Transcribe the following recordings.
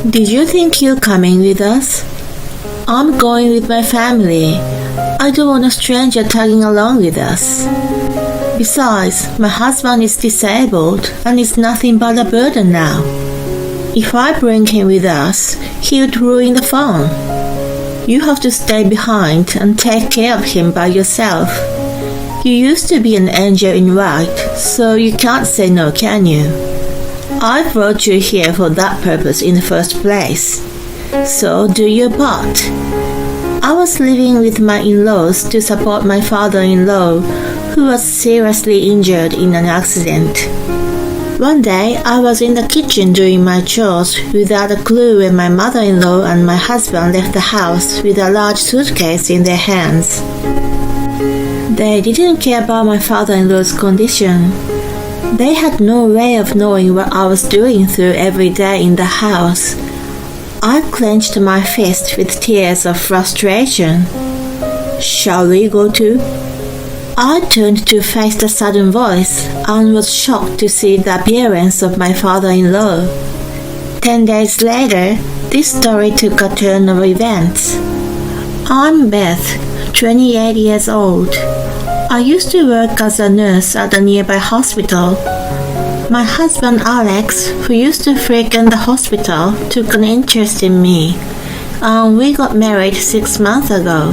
Did you think you're coming with us? I'm going with my family. I don't want a stranger tagging along with us. Besides, my husband is disabled and is nothing but a burden now. If I bring him with us, he would ruin the fun. You have to stay behind and take care of him by yourself. You used to be an angel in white, so you can't say no, can you? I brought you here for that purpose in the first place. So do your part. I was living with my in-laws to support my father-in-law, who was seriously injured in an accident. One day, I was in the kitchen doing my chores without a clue when my mother-in-law and my husband left the house with a large suitcase in their hands. They didn't care about my father-in-law's condition. They had no way of knowing what I was doing through every day in the house. I clenched my fist with tears of frustration. Shall we go too? I turned to face the sudden voice and was shocked to see the appearance of my father-in-law. 10 days later, this story took a turn of events. I'm Beth, 28 years old. I used to work as a nurse at a nearby hospital. My husband Alex, who used to frequent the hospital, took an interest in me, and we got married 6 months ago.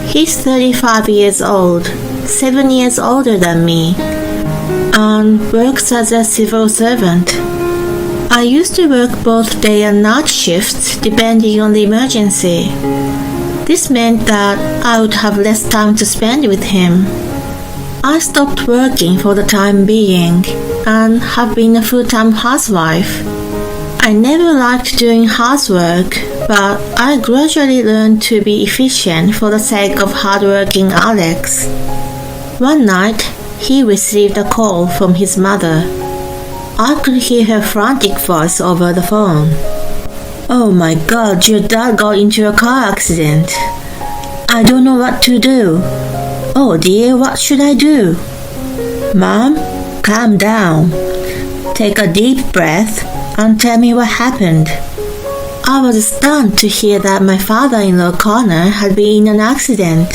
He's 35 years old, 7 years older than me, and works as a civil servant. I used to work both day and night shifts depending on the emergency. This meant that I would have less time to spend with him. I stopped working for the time being and have been a full-time housewife. I never liked doing housework, but I gradually learned to be efficient for the sake of hardworking Alex. One night, he received a call from his mother. I could hear her frantic voice over the phone. Oh my God, your dad got into a car accident. I don't know what to do. Oh dear, what should I do? Mom, calm down. Take a deep breath and tell me what happened. I was stunned to hear that my father-in-law Connor had been in an accident.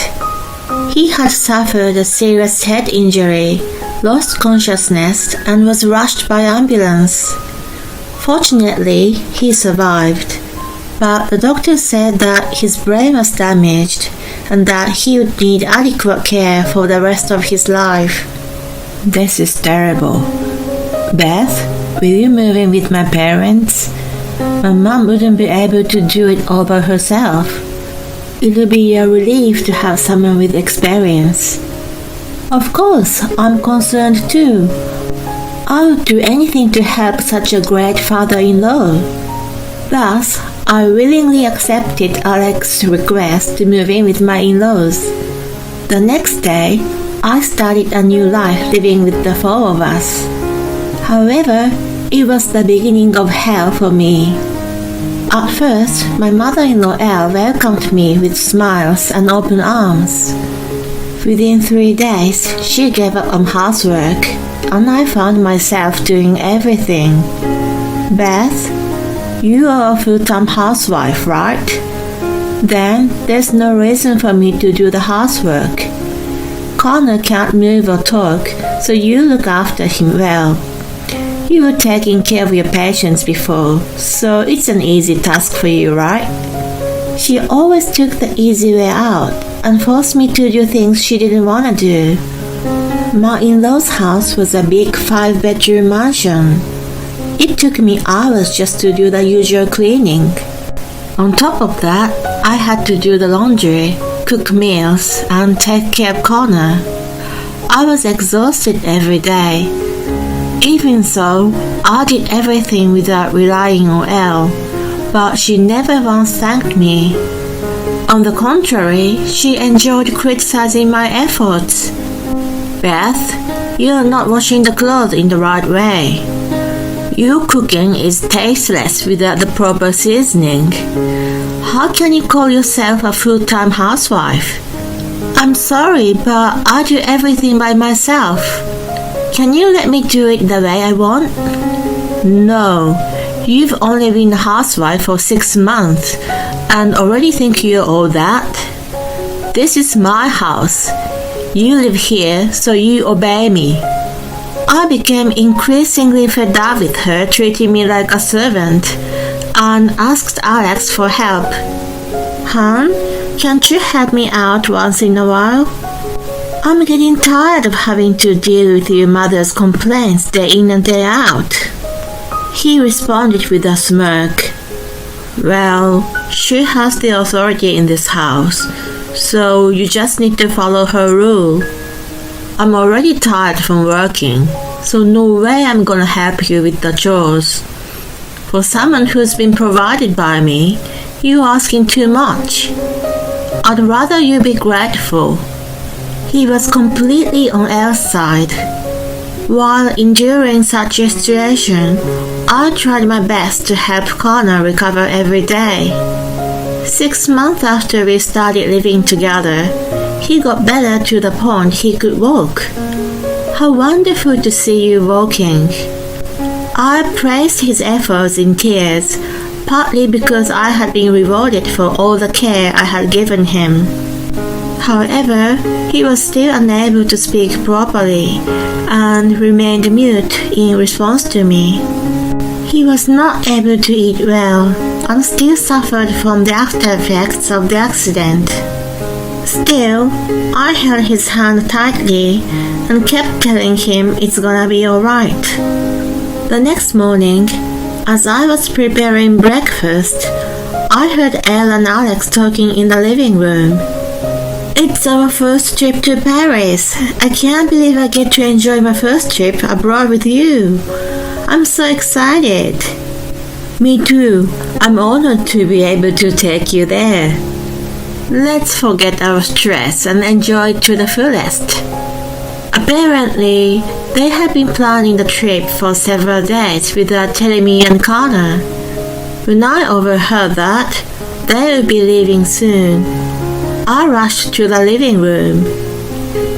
He had suffered a serious head injury, lost consciousness, and was rushed by ambulance. Fortunately, he survived, but the doctor said that his brain was damaged and that he would need adequate care for the rest of his life. This is terrible. Beth, will you move in with my parents? My mom wouldn't be able to do it all by herself. It will be a relief to have someone with experience. Of course, I'm concerned too. I would do anything to help such a great father-in-law. Thus, I willingly accepted Alex's request to move in with my in-laws. The next day, I started a new life living with the four of us. However, it was the beginning of hell for me. At first, my mother-in-law Elle welcomed me with smiles and open arms. Within 3 days, she gave up on housework, and I found myself doing everything. Beth, you are a full-time housewife, right? Then there's no reason for me to do the housework. Connor can't move or talk, so you look after him well. You were taking care of your patients before, so it's an easy task for you, right? She always took the easy way out and forced me to do things she didn't want to do. My in-laws' house was a big 5-bedroom mansion. It took me hours just to do the usual cleaning. On top of that, I had to do the laundry, cook meals, and take care of Connor. I was exhausted every day. Even so, I did everything without relying on Elle, but she never once thanked me. On the contrary, she enjoyed criticizing my efforts. Beth, you're not washing the clothes in the right way. Your cooking is tasteless without the proper seasoning. How can you call yourself a full-time housewife? I'm sorry, but I do everything by myself. Can you let me do it the way I want? No, You've only been a housewife for 6 months and already think you're all that? This is my house. You live here, so you obey me. I became increasingly fed up with her treating me like a servant and asked Alex for help. Hon, can't you help me out once in a while? I'm getting tired of having to deal with your mother's complaints day in and day out. He responded with a smirk. Well, she has the authority in this house, so you just need to follow her rule. I'm already tired from working, so no way I'm gonna help you with the chores. For someone who's been provided by me, you're asking too much. I'd rather you be grateful. He was completely on Elle's side. While enduring such a situation, I tried my best to help Connor recover every day. 6 months after we started living together, he got better to the point he could walk. How wonderful to see you walking. I praised his efforts in tears, partly because I had been rewarded for all the care I had given him. However, he was still unable to speak properly and remained mute in response to me. He was not able to eat well and still suffered from the after effects of the accident. Still, I held his hand tightly and kept telling him it's gonna be alright. The next morning, as I was preparing breakfast, I heard Elle and Alex talking in the living room. It's our first trip to Paris. I can't believe I get to enjoy my first trip abroad with you. I'm so excited. Me too. I'm honored to be able to take you there. Let's forget our stress and enjoy it to the fullest. Apparently, they had been planning the trip for several days without telling me and Connor. When I overheard that, they would be leaving soon, I rushed to the living room.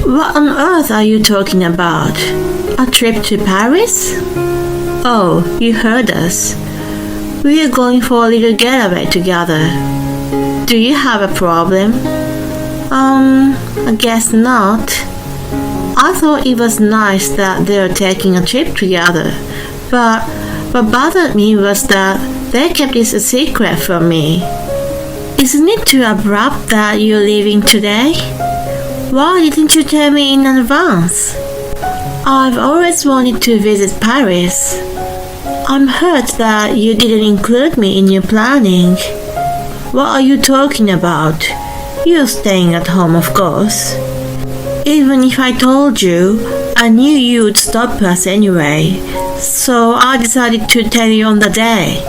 What on earth are you talking about? A trip to Paris? Oh, you heard us. We are going for a little getaway together. Do you have a problem? I guess not. I thought it was nice that they were taking a trip together, but what bothered me was that they kept this a secret from me. Isn't it too abrupt that you're leaving today? Why didn't you tell me in advance? I've always wanted to visit Paris. I'm hurt that you didn't include me in your planning. What are you talking about? You're staying at home, of course. Even if I told you, I knew you would stop us anyway, so I decided to tell you on the day.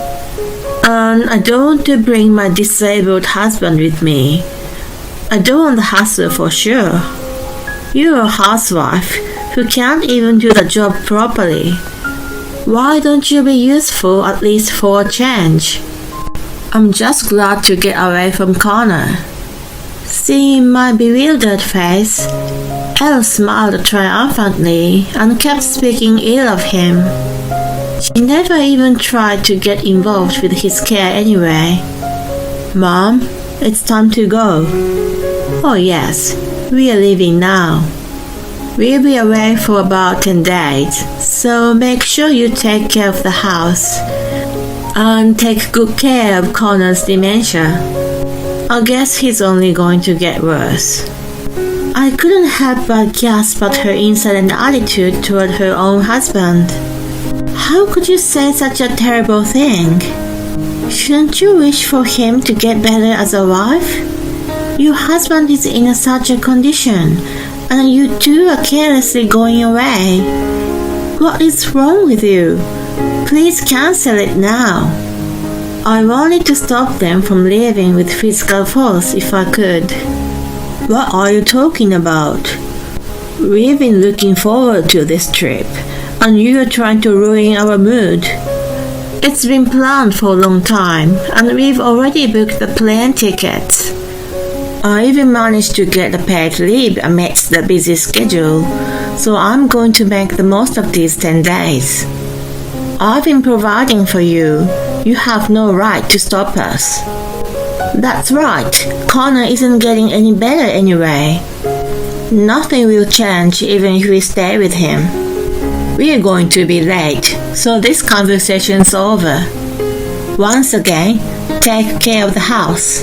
And I don't want to bring my disabled husband with me. I don't want the hassle for sure. You're a housewife who can't even do the job properly. Why don't you be useful at least for a change? I'm just glad to get away from Connor. Seeing my bewildered face, Elle smiled triumphantly and kept speaking ill of him. She never even tried to get involved with his care anyway. Mom, it's time to go. Oh yes, we are leaving now. We'll be away for about 10 days, so make sure you take care of the house and take good care of Connor's dementia. I guess he's only going to get worse. I couldn't help but gasp at her insolent attitude toward her own husband. How could you say such a terrible thing? Shouldn't you wish for him to get better as a wife? Your husband is in such a condition, and you two are carelessly going away. What is wrong with you? Please cancel it now. I wanted to stop them from leaving with physical force if I could. What are you talking about? We've been looking forward to this trip, and you are trying to ruin our mood. It's been planned for a long time, and we've already booked the plane tickets. I even managed to get a paid leave amidst the busy schedule, so I'm going to make the most of these 10 days. I've been providing for you. You have no right to stop us. That's right. Connor isn't getting any better anyway. Nothing will change even if we stay with him. We're going to be late, so this conversation's over. Once again, take care of the house.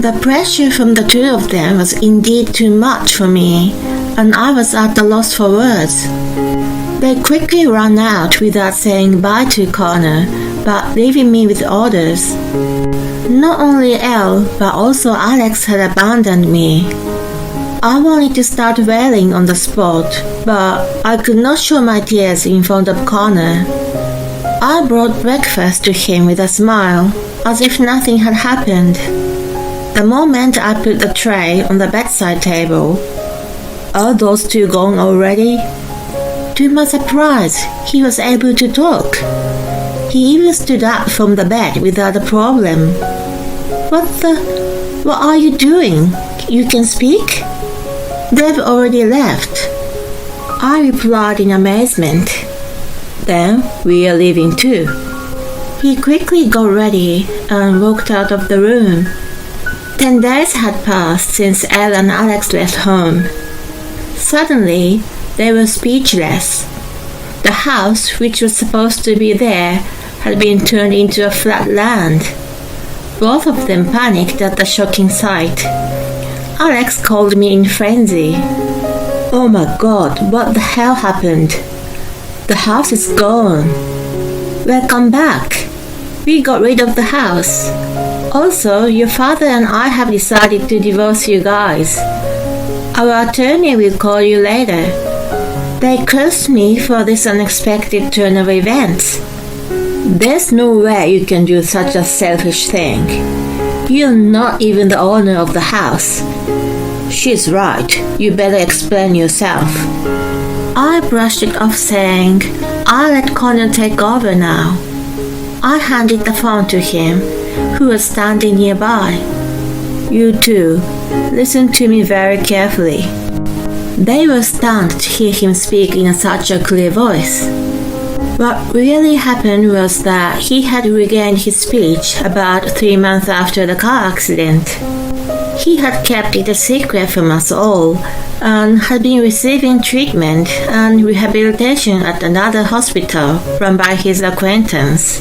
The pressure from the two of them was indeed too much for me, and I was at a loss for words. They quickly ran out without saying bye to Connor, but leaving me with orders. Not only Elle, but also Alex had abandoned me. I wanted to start wailing on the spot, but I could not show my tears in front of Connor. I brought breakfast to him with a smile, as if nothing had happened. The moment I put the tray on the bedside table, "Are those two gone already?" To my surprise, he was able to talk. He even stood up from the bed without a problem. What are you doing? You can speak? They've already left. I replied in amazement. Then we are leaving too. He quickly got ready and walked out of the room. 10 days had passed since Elle and Alex left home. Suddenly, they were speechless. The house, which was supposed to be there, had been turned into a flat land. Both of them panicked at the shocking sight. Alex called me in frenzy. "Oh my God, what the hell happened? The house is gone. Welcome back. We got rid of the house. Also, your father and I have decided to divorce you guys. Our attorney will call you later." They cursed me for this unexpected turn of events. "There's no way you can do such a selfish thing. You're not even the owner of the house." "She's right. You better explain yourself." I brushed it off saying, "I'll let Connor take over now." I handed the phone to him, who was standing nearby. "You two, listen to me very carefully." They were stunned to hear him speak in such a clear voice. What really happened was that he had regained his speech about 3 months after the car accident. He had kept it a secret from us all and had been receiving treatment and rehabilitation at another hospital run by his acquaintance.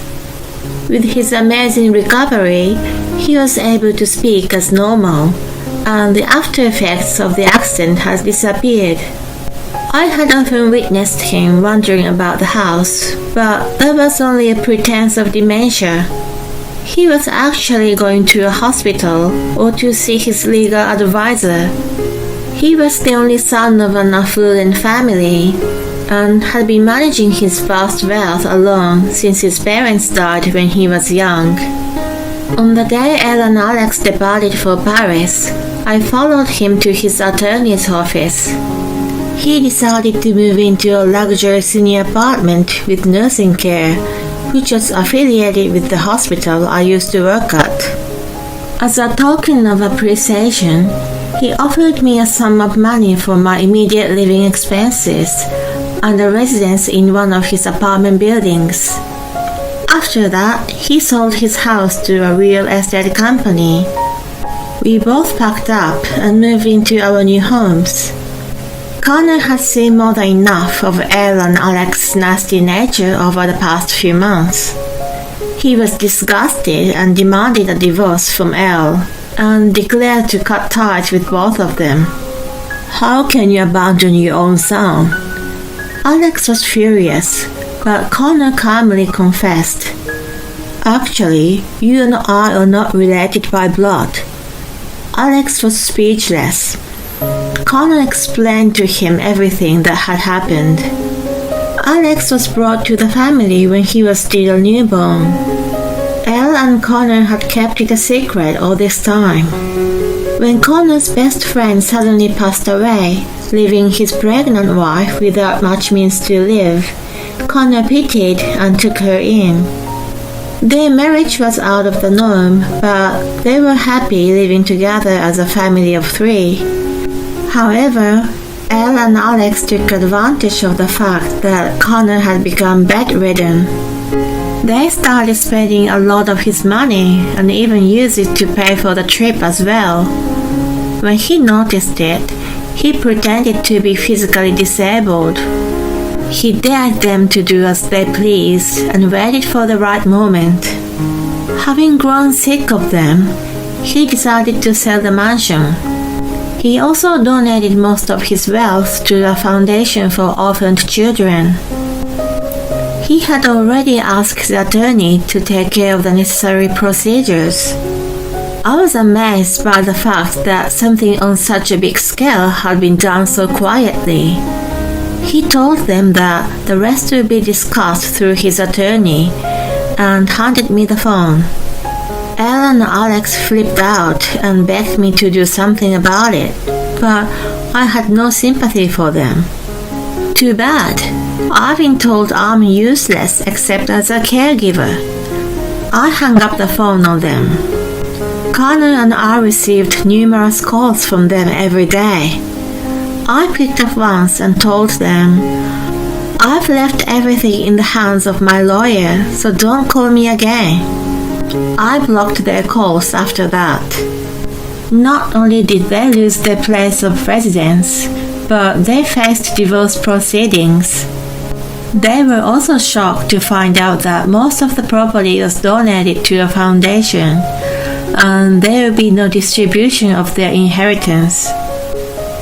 With his amazing recovery, he was able to speak as normal, and the after effects of the accident had disappeared. I had often witnessed him wandering about the house, but that was only a pretense of dementia. He was actually going to a hospital or to see his legal advisor. He was the only son of an affluent family and had been managing his vast wealth alone since his parents died when he was young. On the day Elle and Alex departed for Paris, I followed him to his attorney's office. He decided to move into a luxury senior apartment with nursing care, which was affiliated with the hospital I used to work at. As a token of appreciation, he offered me a sum of money for my immediate living expenses and a residence in one of his apartment buildings. After that, he sold his house to a real estate company. We both packed up and moved into our new homes. Connor had seen more than enough of Elle and Alex's nasty nature over the past few months. He was disgusted and demanded a divorce from Elle and declared to cut ties with both of them. "How can you abandon your own son?" Alex was furious, but Connor calmly confessed, "Actually, you and I are not related by blood." Alex was speechless. Connor explained to him everything that had happened. Alex was brought to the family when he was still a newborn. Elle and Connor had kept it a secret all this time. When Connor's best friend suddenly passed away, leaving his pregnant wife without much means to live, Connor pitied and took her in. Their marriage was out of the norm, but they were happy living together as a family of 3. However, Elle and Alex took advantage of the fact that Connor had become bedridden. They started spending a lot of his money and even used it to pay for the trip as well. When he noticed it, he pretended to be physically disabled. He dared them to do as they pleased and waited for the right moment. Having grown sick of them, he decided to sell the mansion. He also donated most of his wealth to a foundation for orphaned children. He had already asked the attorney to take care of the necessary procedures. I was amazed by the fact that something on such a big scale had been done so quietly. He told them that the rest would be discussed through his attorney and handed me the phone. Elle and Alex flipped out and begged me to do something about it, but I had no sympathy for them. Too bad. I've been told I'm useless except as a caregiver. I hung up the phone on them. Connor and I received numerous calls from them every day. I picked up once and told them, "I've left everything in the hands of my lawyer, so don't call me again." I blocked their calls after that. Not only did they lose their place of residence, but they faced divorce proceedings. They were also shocked to find out that most of the property was donated to a foundation, and there would be no distribution of their inheritance.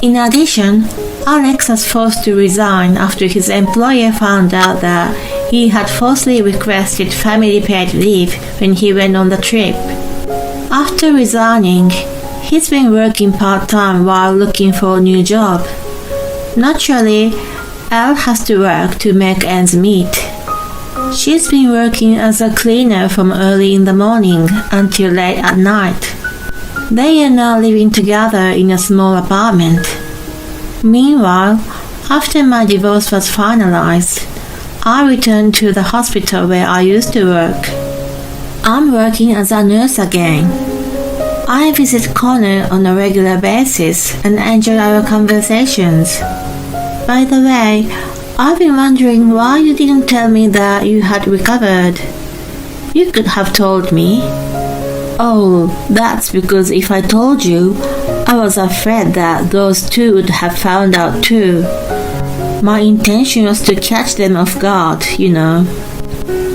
In addition, Alex was forced to resign after his employer found out that he had falsely requested family paid leave when he went on the trip. After resigning, he's been working part-time while looking for a new job. Naturally, Elle has to work to make ends meet. She's been working as a cleaner from early in the morning until late at night. They are now living together in a small apartment. Meanwhile, after my divorce was finalized, I returned to the hospital where I used to work. I'm working as a nurse again. I visit Connor on a regular basis and enjoy our conversations. By the way, I've been wondering why you didn't tell me that you had recovered. You could have told me. Oh, that's because if I told you, I was afraid that those two would have found out too. My intention was to catch them off guard, you know.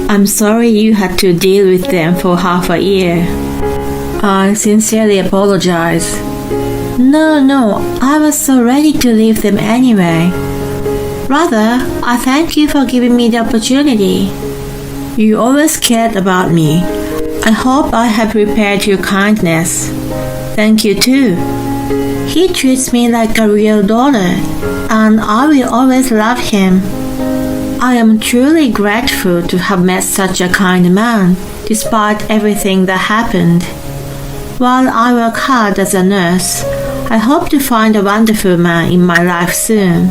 I'm sorry you had to deal with them for half a year. I sincerely apologize. No, I was so ready to leave them anyway. Rather, I thank you for giving me the opportunity. You always cared about me. I hope I have repaid your kindness. Thank you too. He treats me like a real daughter, and I will always love him. I am truly grateful to have met such a kind man, despite everything that happened. While I work hard as a nurse, I hope to find a wonderful man in my life soon.